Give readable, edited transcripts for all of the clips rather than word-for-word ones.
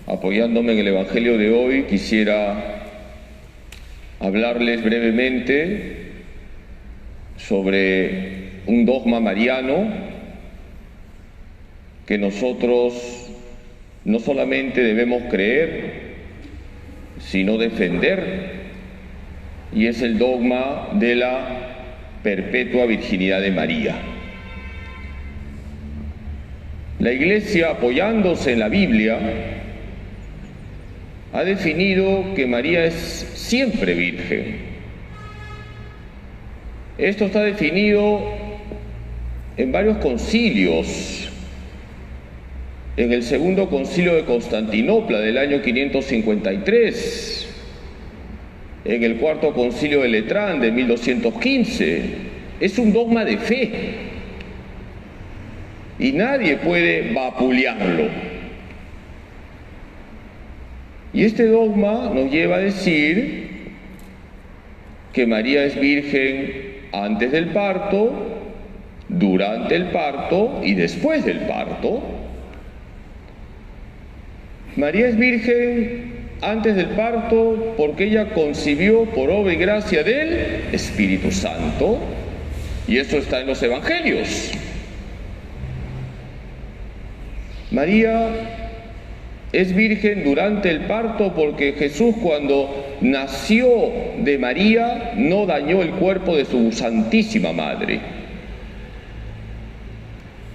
Apoyándome en el Evangelio de hoy, quisiera hablarles brevemente sobre un dogma mariano que nosotros no solamente debemos creer, sino defender, y es el dogma de la perpetua virginidad de María. La Iglesia, apoyándose en la Biblia, ha definido que María es siempre virgen. Esto está definido en varios concilios. En el segundo concilio de Constantinopla del año 553, en el cuarto concilio de Letrán de 1215, es un dogma de fe y nadie puede vapulearlo. Y este dogma nos lleva a decir que María es virgen antes del parto, durante el parto y después del parto. María es virgen antes del parto porque ella concibió por obra y gracia del Espíritu Santo, y eso está en los Evangelios. María es virgen durante el parto porque Jesús, cuando nació de María, no dañó el cuerpo de su Santísima Madre.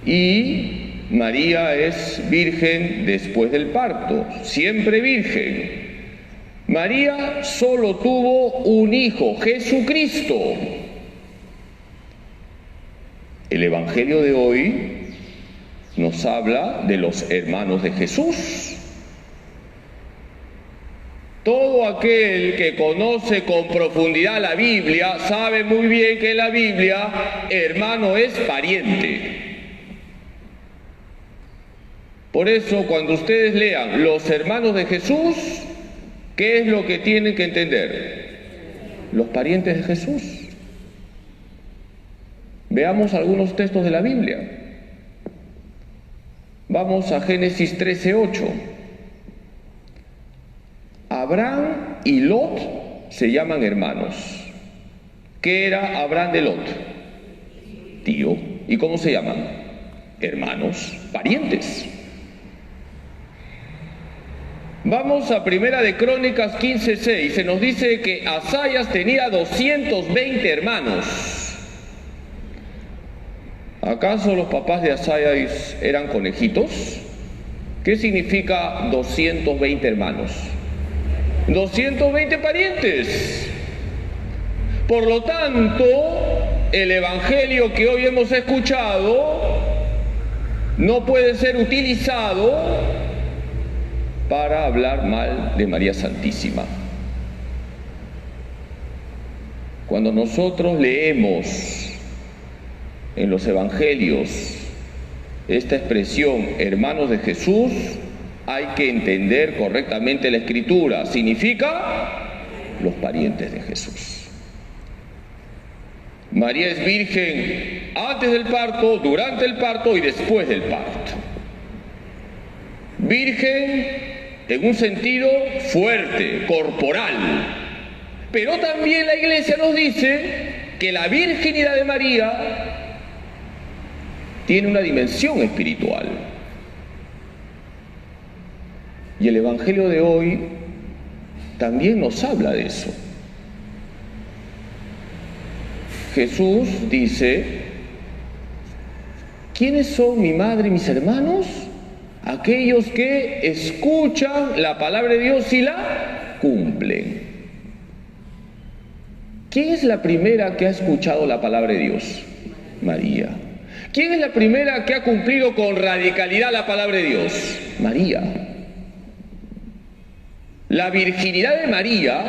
Y María es virgen después del parto, siempre virgen. María solo tuvo un hijo, Jesucristo. El Evangelio de hoy nos habla de los hermanos de Jesús. Todo aquel que conoce con profundidad la Biblia sabe muy bien que en la Biblia hermano es pariente. Por eso, cuando ustedes lean los hermanos de Jesús, ¿qué es lo que tienen que entender? Los parientes de Jesús. Veamos algunos textos de la Biblia. Vamos a Génesis 13:8. Abraham y Lot se llaman hermanos. ¿Qué era Abraham de Lot? Tío. ¿Y cómo se llaman? Hermanos, parientes. Vamos a Primera de Crónicas 15:6. Se nos dice que Asayas tenía 220 hermanos. ¿Acaso los papás de Asayas eran conejitos? ¿Qué significa 220 hermanos? 220 parientes. Por lo tanto, el Evangelio que hoy hemos escuchado no puede ser utilizado para hablar mal de María Santísima. Cuando nosotros leemos en los Evangelios esta expresión, hermanos de Jesús, hay que entender correctamente la Escritura. Significa los parientes de Jesús. María es virgen antes del parto, durante el parto y después del parto. Virgen en un sentido fuerte, corporal. Pero también la Iglesia nos dice que la virginidad de María tiene una dimensión espiritual. Y el Evangelio de hoy también nos habla de eso. Jesús dice: ¿quiénes son mi madre y mis hermanos? Aquellos que escuchan la palabra de Dios y la cumplen. ¿Quién es la primera que ha escuchado la palabra de Dios? María. ¿Quién es la primera que ha cumplido con radicalidad la palabra de Dios? María. La virginidad de María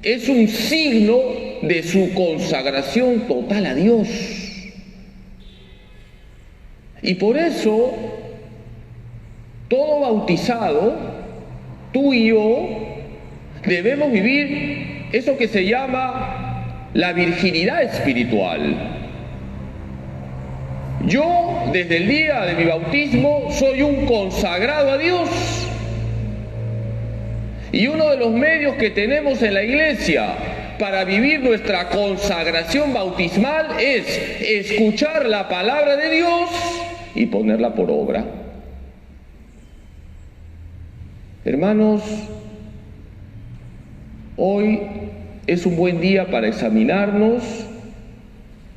es un signo de su consagración total a Dios. Y por eso, todo bautizado, tú y yo, debemos vivir eso que se llama la virginidad espiritual. Yo, desde el día de mi bautismo, soy un consagrado a Dios. Y uno de los medios que tenemos en la iglesia para vivir nuestra consagración bautismal es escuchar la palabra de Dios y ponerla por obra. Hermanos, hoy es un buen día para examinarnos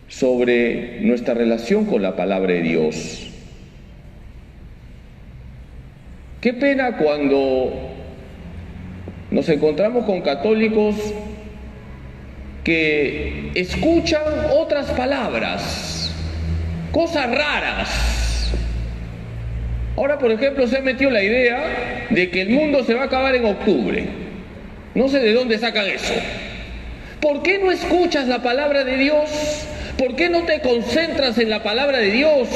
sobre nuestra relación con la palabra de Dios. Qué pena cuando nos encontramos con católicos que escuchan otras palabras, cosas raras. Ahora, por ejemplo, se ha metido la idea de que el mundo se va a acabar en octubre. No sé de dónde sacan eso. ¿Por qué no escuchas la palabra de Dios? ¿Por qué no te concentras en la palabra de Dios?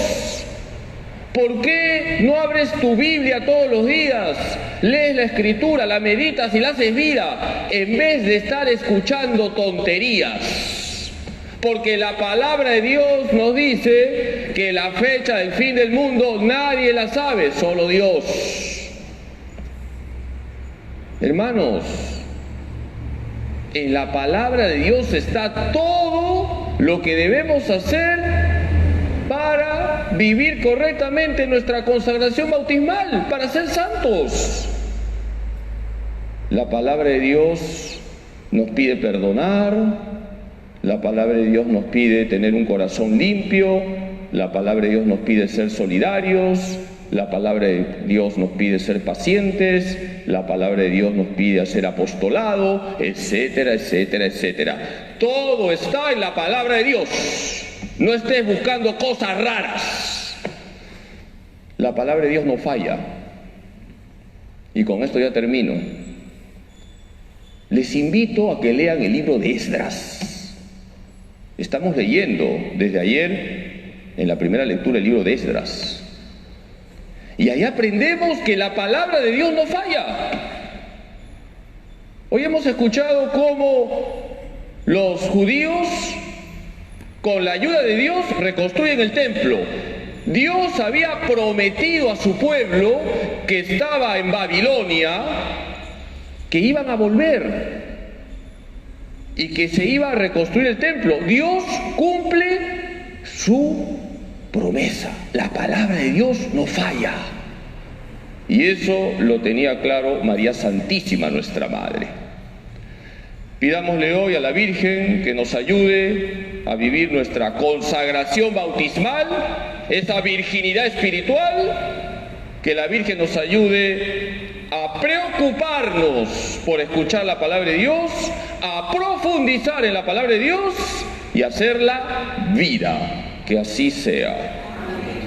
¿Por qué no abres tu Biblia todos los días? Lees la Escritura, la meditas y la haces vida, en vez de estar escuchando tonterías. Porque la palabra de Dios nos dice que la fecha del fin del mundo nadie la sabe, solo Dios. Hermanos, en la palabra de Dios está todo lo que debemos hacer para vivir correctamente nuestra consagración bautismal, para ser santos. La palabra de Dios nos pide perdonar, la palabra de Dios nos pide tener un corazón limpio, la palabra de Dios nos pide ser solidarios, la palabra de Dios nos pide ser pacientes, la palabra de Dios nos pide hacer apostolado, etcétera, etcétera, etcétera. Todo está en la palabra de Dios. No estés buscando cosas raras. La palabra de Dios no falla. Y con esto ya termino. Les invito a que lean el libro de Esdras. Estamos leyendo desde ayer en la primera lectura el libro de Esdras. Y ahí aprendemos que la palabra de Dios no falla. Hoy hemos escuchado cómo los judíos, con la ayuda de Dios, reconstruyen el templo. Dios había prometido a su pueblo que estaba en Babilonia que iban a volver y que se iba a reconstruir el templo. Dios cumple su promesa. La palabra de Dios no falla. Y eso lo tenía claro María Santísima, nuestra Madre. Pidámosle hoy a la Virgen que nos ayude a vivir nuestra consagración bautismal, esa virginidad espiritual, que la Virgen nos ayude a preocuparnos por escuchar la palabra de Dios, a profundizar en la palabra de Dios y hacerla vida. Que así sea.